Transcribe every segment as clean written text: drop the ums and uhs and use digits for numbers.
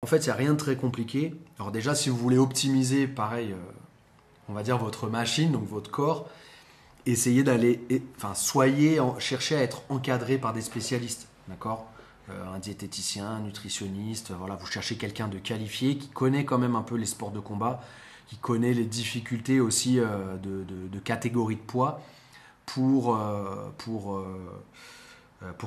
fait, il n'y a rien de très compliqué. Alors déjà, si vous voulez optimiser, pareil, on va dire votre machine, donc votre corps, essayez d'aller, enfin, cherchez à être encadré par des spécialistes, d'accord? Un diététicien, un nutritionniste, voilà, vous cherchez quelqu'un de qualifié qui connaît quand même un peu les sports de combat, qui connaît les difficultés aussi de catégorie de poids pour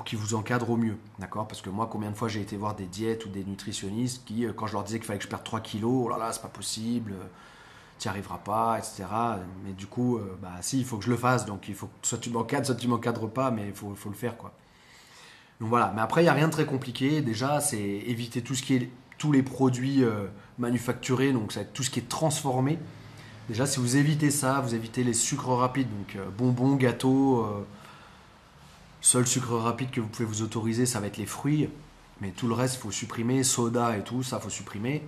qu'ils vous encadrent au mieux, d'accord? Parce que moi, combien de fois j'ai été voir des diètes ou des nutritionnistes qui, quand je leur disais qu'il fallait que je perde 3 kilos, oh là là, c'est pas possible, tu n'y arriveras pas, etc. Mais du coup, bah si, il faut que je le fasse, donc il faut que soit tu m'encadres, soit tu m'encadres pas, mais il faut le faire, quoi. Donc voilà, mais après, il n'y a rien de très compliqué. Déjà, c'est éviter tous les produits manufacturés, donc ça va être tout ce qui est transformé. Déjà, si vous évitez ça, vous évitez les sucres rapides, donc bonbons, gâteaux. Seul sucre rapide que vous pouvez vous autoriser, ça va être les fruits. Mais tout le reste, il faut supprimer. Soda et tout, ça, faut supprimer.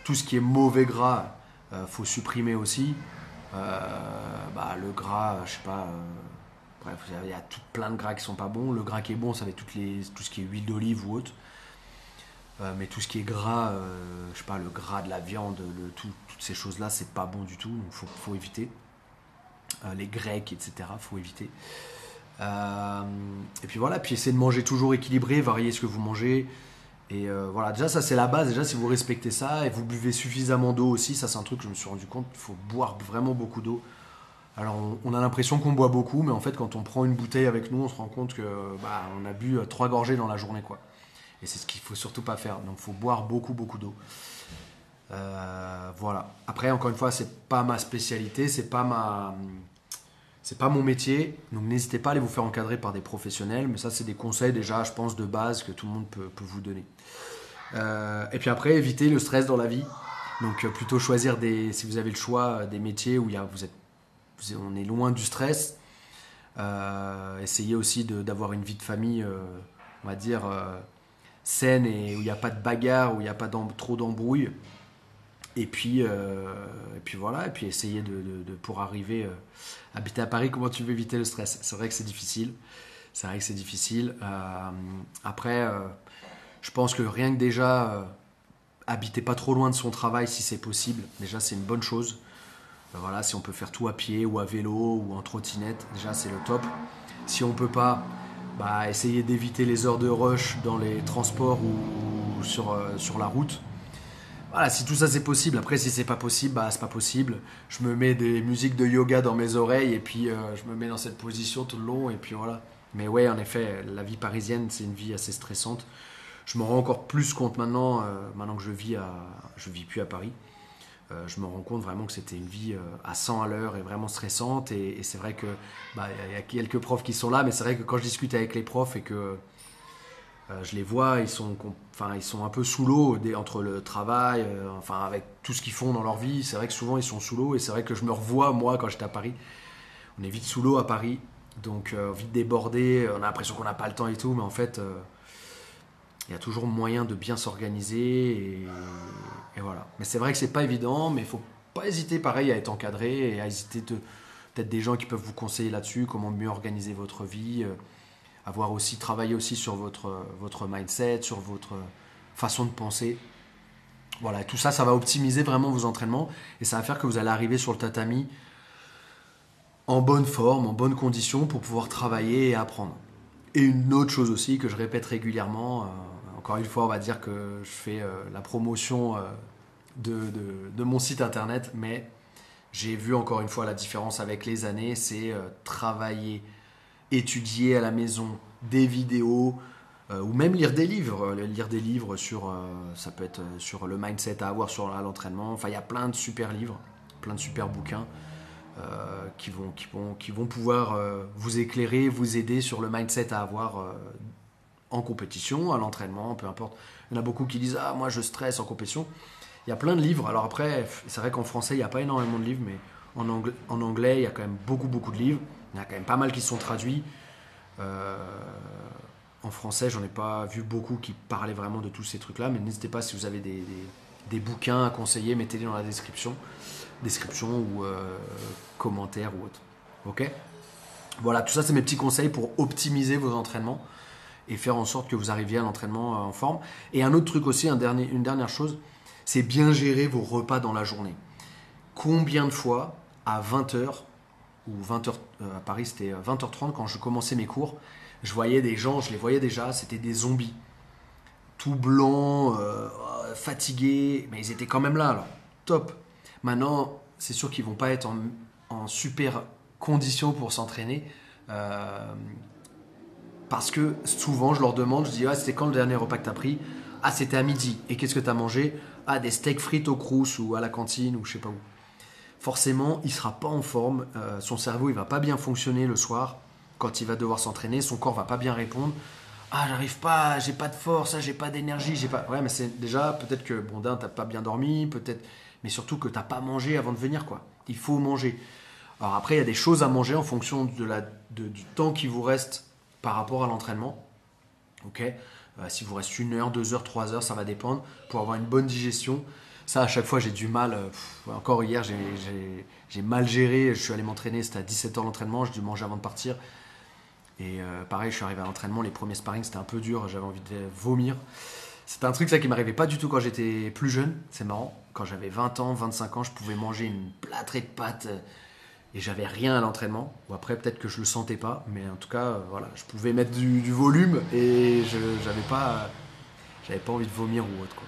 Tout ce qui est mauvais gras, faut supprimer aussi. Le gras, je sais pas. Bref, il y a plein de gras qui sont pas bons. Le gras qui est bon, ça va être tout ce qui est huile d'olive ou autre. Mais tout ce qui est gras, je sais pas, le gras de la viande, toutes ces choses-là, c'est pas bon du tout. Donc faut éviter. Les grecs, etc. Faut éviter. Et puis voilà, puis essayez de manger toujours équilibré, varier ce que vous mangez. Et voilà, déjà ça c'est la base. Déjà si vous respectez ça et vous buvez suffisamment d'eau aussi, ça c'est un truc que je me suis rendu compte, il faut boire vraiment beaucoup d'eau. Alors on a l'impression qu'on boit beaucoup, mais en fait quand on prend une bouteille avec nous, on se rend compte que on a bu 3 gorgées dans la journée, quoi. Et c'est ce qu'il faut surtout pas faire. Donc il faut boire beaucoup beaucoup d'eau. Voilà. Après encore une fois, c'est pas ma spécialité, c'est pas mon métier, donc n'hésitez pas à aller vous faire encadrer par des professionnels, mais ça c'est des conseils déjà, je pense, de base que tout le monde peut vous donner. Et puis après, évitez le stress dans la vie. Donc plutôt choisir si vous avez le choix, des métiers où on est loin du stress. Essayez aussi d'avoir une vie de famille, on va dire, saine et où il n'y a pas de bagarre, où il n'y a pas trop d'embrouilles. Et puis voilà, et puis essayer pour arriver à habiter à Paris, comment tu veux éviter le stress. C'est vrai que c'est difficile. Après, je pense que rien que déjà, habiter pas trop loin de son travail si c'est possible, déjà c'est une bonne chose. Voilà, si on peut faire tout à pied ou à vélo ou en trottinette, déjà c'est le top. Si on peut pas, essayez d'éviter les heures de rush dans les transports ou sur la route. Voilà, si tout ça c'est possible. Après, si c'est pas possible, c'est pas possible. Je me mets des musiques de yoga dans mes oreilles et puis je me mets dans cette position tout le long et puis voilà. Mais ouais, en effet, la vie parisienne, c'est une vie assez stressante. Je me rends encore plus compte maintenant que je vis plus à Paris. Je me rends compte vraiment que c'était une vie à 100 à l'heure et vraiment stressante. Et c'est vrai que y a quelques profs qui sont là, mais c'est vrai que quand je discute avec les profs et que je les vois, ils sont un peu sous l'eau entre le travail, avec tout ce qu'ils font dans leur vie. C'est vrai que souvent ils sont sous l'eau et c'est vrai que je me revois, moi, quand j'étais à Paris. On est vite sous l'eau à Paris, donc vite débordé. On a l'impression qu'on n'a pas le temps et tout, mais en fait, il y a toujours moyen de bien s'organiser et voilà. Mais c'est vrai que c'est pas évident, mais il faut pas hésiter, pareil, à être encadré et à hésiter peut-être des gens qui peuvent vous conseiller là-dessus, comment mieux organiser votre vie. Travailler aussi sur votre mindset, sur votre façon de penser. Voilà, tout ça, ça va optimiser vraiment vos entraînements et ça va faire que vous allez arriver sur le tatami en bonne forme, en bonne condition pour pouvoir travailler et apprendre. Et une autre chose aussi que je répète régulièrement, encore une fois, on va dire que je fais la promotion de mon site internet, mais j'ai vu encore une fois la différence avec les années, c'est travailler, étudier à la maison des vidéos ou même lire des livres sur ça peut être sur le mindset à avoir sur l'entraînement. Enfin, il y a plein de super livres, plein de super bouquins qui vont pouvoir vous éclairer, vous aider sur le mindset à avoir en compétition, à l'entraînement, peu importe. Il y en a beaucoup qui disent moi je stresse en compétition. Il y a plein de livres. Alors après, c'est vrai qu'en français il n'y a pas énormément de livres, mais en anglais il y a quand même beaucoup de livres. Il y en a quand même pas mal qui sont traduits. En français, j'en ai pas vu beaucoup qui parlaient vraiment de tous ces trucs-là, mais n'hésitez pas si vous avez des bouquins à conseiller, mettez-les dans la description ou commentaires ou autre. Ok ? Voilà, tout ça c'est mes petits conseils pour optimiser vos entraînements et faire en sorte que vous arriviez à l'entraînement en forme. Et un autre truc aussi, une dernière chose, c'est bien gérer vos repas dans la journée. Combien de fois, à 20h, ou 20h, à Paris c'était 20h30, quand je commençais mes cours, je voyais des gens, je les voyais déjà, c'était des zombies. Tout blancs, fatigués, mais ils étaient quand même là, alors. Top. Maintenant, c'est sûr qu'ils vont pas être en super condition pour s'entraîner. Euh, Parce que souvent, je leur demande, je dis, ah, c'était quand le dernier repas que tu as pris? Ah, c'était à midi. Et qu'est-ce que tu as mangé? Ah, des steaks frites au crous ou à la cantine ou je sais pas où. Forcément, il sera pas en forme. Son cerveau, il va pas bien fonctionner le soir quand il va devoir s'entraîner. Son corps va pas bien répondre. Ah, j'arrive pas, j'ai pas de force, ah, j'ai pas d'énergie, j'ai pas. Ouais, mais c'est déjà peut-être que bon, t'as pas bien dormi, peut-être, mais surtout que t'as pas mangé avant de venir, quoi. Il faut manger. Alors après, il y a des choses à manger en fonction du temps qui vous reste par rapport à l'entraînement. Ok. S'il vous reste 1 heure, 2 heures, 3 heures, ça va dépendre. Pour avoir une bonne digestion, ça à chaque fois j'ai du mal. Encore hier, j'ai mal géré. Je suis allé m'entraîner, c'était à 17h l'entraînement, j'ai dû manger avant de partir. Et pareil, je suis arrivé à l'entraînement, les premiers sparring c'était un peu dur, j'avais envie de vomir. C'était un truc ça qui m'arrivait pas du tout quand j'étais plus jeune, c'est marrant. Quand j'avais 20 ans, 25 ans, je pouvais manger une plâtrée de pâtes et j'avais rien à l'entraînement. Ou après peut-être que je le sentais pas, mais en tout cas voilà, je pouvais mettre du volume et j'avais pas envie de vomir ou autre quoi.